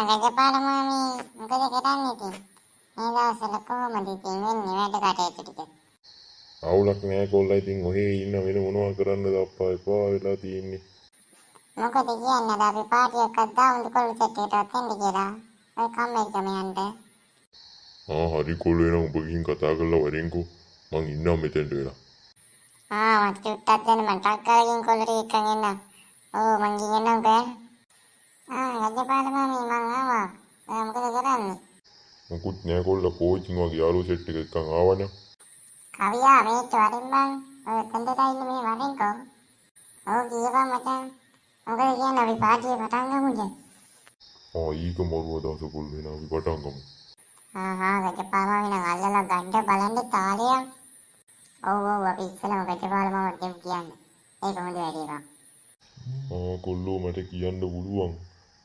ගජපාල මාමී මොකද කරන්නේ ඉතින්? මේ දවස්වල කොහොමද ඉතින් වෙන්නේ වැඩ කටයුතු ටික? අවුලක් නෑ කොල්ලා ඉතින් ඔහේ ඉන්න වෙන මොනවා කරන්නද අප්පා එපා වෙලා තියෙන්නේ. මොකද කියන්නේ අපි පාටි එකක් දාමුද කොල්ල සෙට් එකටවත් එන්න කියලා. ඔය කම්මැලිකම යන්න. හරි කොල්ලෝ එනම් ඔබ ගිහින් කතා කරලා වරෙන්කෝ. මං ඉන්නම් මෙතෙන්ට වෙලා. මට චුට්ටක් දෙන්න මං ටක් කරගෙන කොල්ල ටික එක්කන් එන්නම්. ඔව් මං ගිහින් එන්නම් ගජපාල මාමී මං ආවා. ඔයා මොකද කරන්නේ? මොකුත් නෑ කොල්ලා කෝච්චින් වගේ යාළුවෝ සෙට් එක එක්කන් ආවනේ. කවියා මේක වරින් බං. ඔය තෙන්දට ඉන්න මේ වරින්කෝ. ඔව් කියපන් මචං. මොකද කියන්නේ අපි පාටිය පටන් ගමුද? ඊක මරුව දවස කොල්ලෝ එනම් අපි පටන් ගමු. ගජපාල මාමී නම් අල්ලලා ගන්න බලන්න තාලයක්. ඔව් අපි ඉස්සෙල්ලාම ගජපාල මාමට දෙමු කියන්නේ. ඒක හොඳ වැඩේ බං. කොල්ලෝ මට කියන්න පුළුවන්.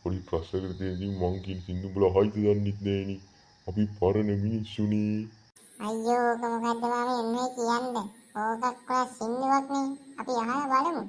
පොඩි ප්‍රශ්නකට තියෙන මං කියන සින්දු බල හයිද දන්නෙත් නෑනේ. අපි පරණ මිනිස්සුනේ. අයියෝ ඕක මොකද්ද මාමී එන්නේ කියන්නේ? ඕකක් ඔය සින්දුවක් නේ. අපි අහලා බලමු.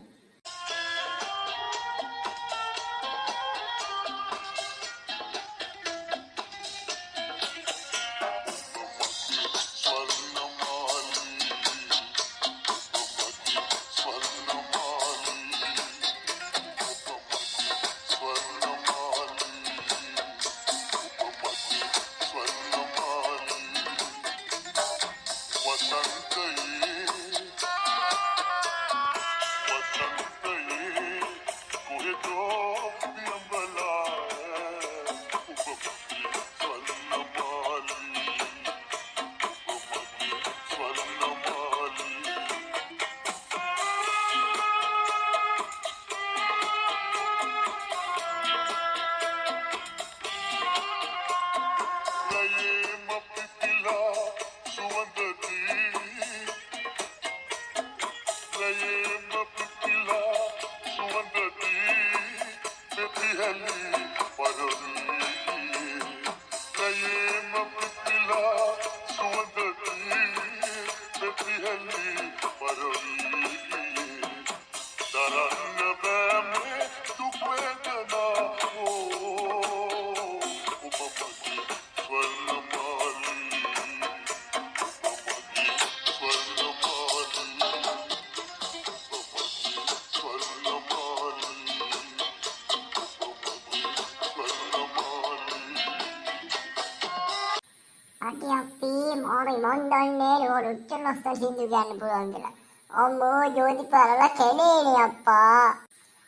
අපි මොරි මොන්ඩන්නේ උච්චනස්ත සින්දු ගන්න පුළුවන් කියලා. අම්මෝ ජෝතිපාලලා කෙලේනේ අප්පා.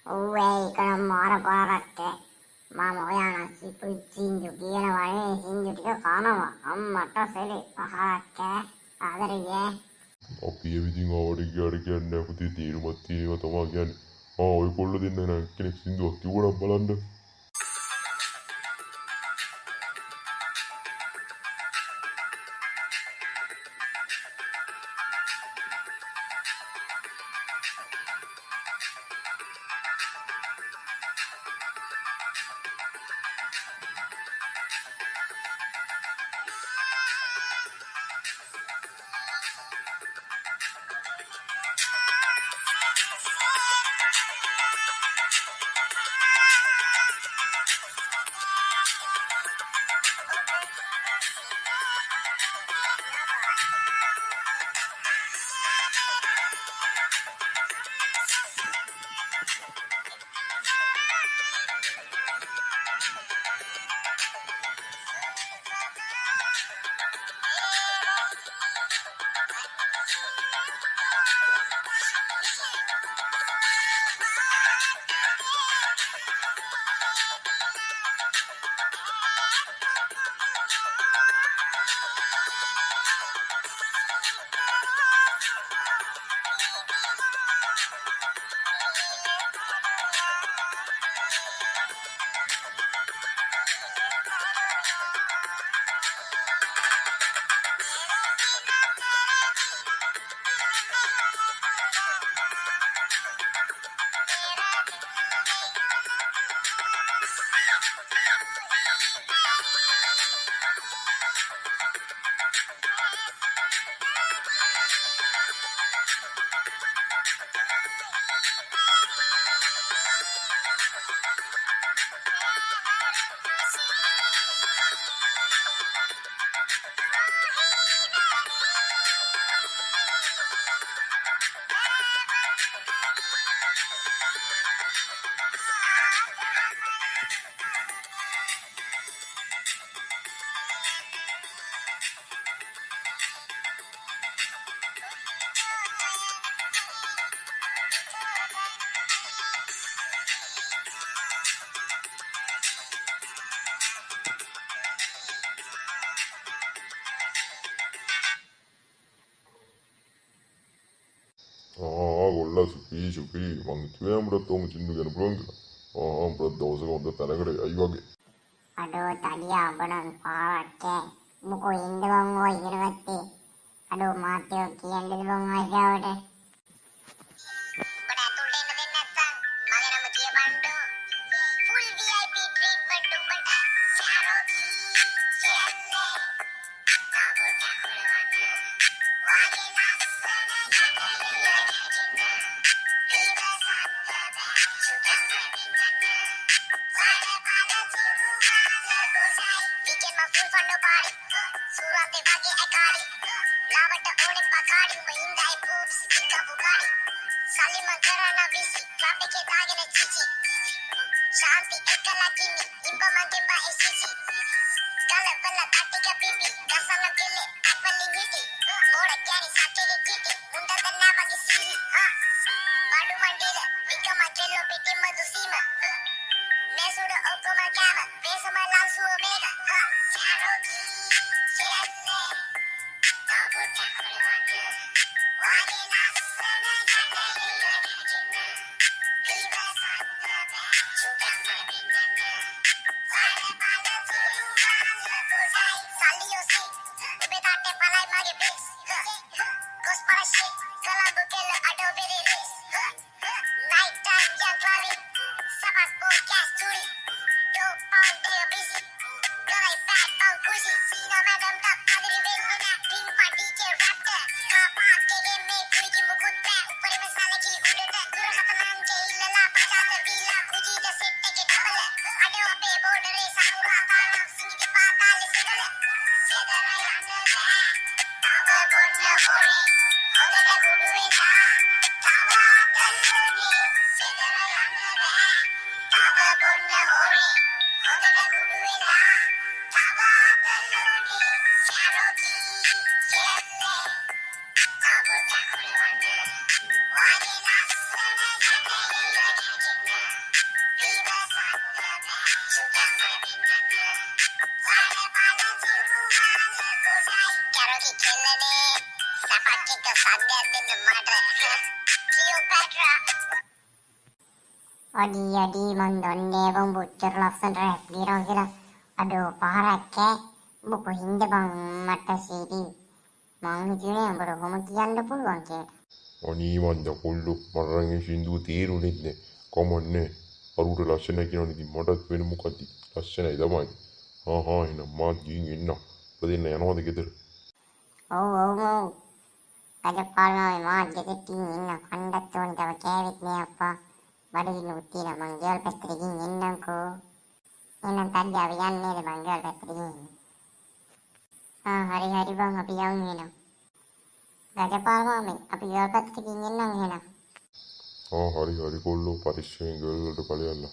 ඔව් ඒක නම් මාර පාරක් මම ඔයාලා සින්දු කියනවනේ සින්දු ටික කනවා. අම්මට සෙලේ පහක් ආදරේ. අපි එවිදින් ආවට ගියාට කියන්නේ පුතේ තීරුමක් තියෙනවා තමයි කියන්නේ. ඔය කොල්ලෝ දෙන්න නම් කෙනෙක් සින්දුවක් කිව්වනම් බලන්න. කොල්ලා සුපී මං හිතුවේ උඹටත් ඔහොම සින්දු කියන්න පුළුවන් කියලා. උඹට දවසක හොඳ තැනකට යයි වගේ. අඩෝ තඩියා ඔබනම් පාරක්කේ මොකෝ ඉන්න බං ඔය ඉගෙන ගත්තේ. අඩෝ මාත්‍යෝ කියන්නද බං ආයිකාවට. Shanti ekalagini imba mangemba esisi kala pala tatika pipi kasana pele apali niti moda gani sakere kiti unda danna wagi siri ha padu mandila vikama kello peti madusima mesuda okkoma kama vesama lansuwa mega ha charoki chelle tabu takure wande wage nasana janne jinna viva sanda Adi mong donde bang bocor langsung rap girang gila. Aduh paraknya buku hindi bang mata siri. Mang hijune bro homo kianda පුළුවන් කියලා. අනේ මන්ද කොල්ලෝ මරණගේ සින්දුව තේරුණෙත් නෑ. කමන්නේ. අරුට ලස්සනයි කියනවනේ ඉතින් මටත් වෙන මොකක්ද? ලස්සනයි තමයි. එහෙනම් මාත් ගිහින් එන්න. ඔබ දෙන්න යනවද ගෙදර? ඔව්. අද පාරේ මාත් ගෙදරකින් ඉන්න කණ්ඩත් ඕන තව කෑවෙත් නෑ අප්පා. බඩගින්න උත්තින මං ගෙවල් පැත්තට ගිහින් එන්නම්කෝ. එහෙනම් තඩියාව යන්නේද මං ගෙවල් පැත්තට ගිහින්. හරි බං අපි යමු එහෙනම්. රජපාල මාමේ අපි ගෙවල් පැත්තට ගිහින් එන්නම් එහෙනම්. හරි කොල්ලෝ පරිස්සමෙන් ගෙවල් වලට ඵලයල්ලා.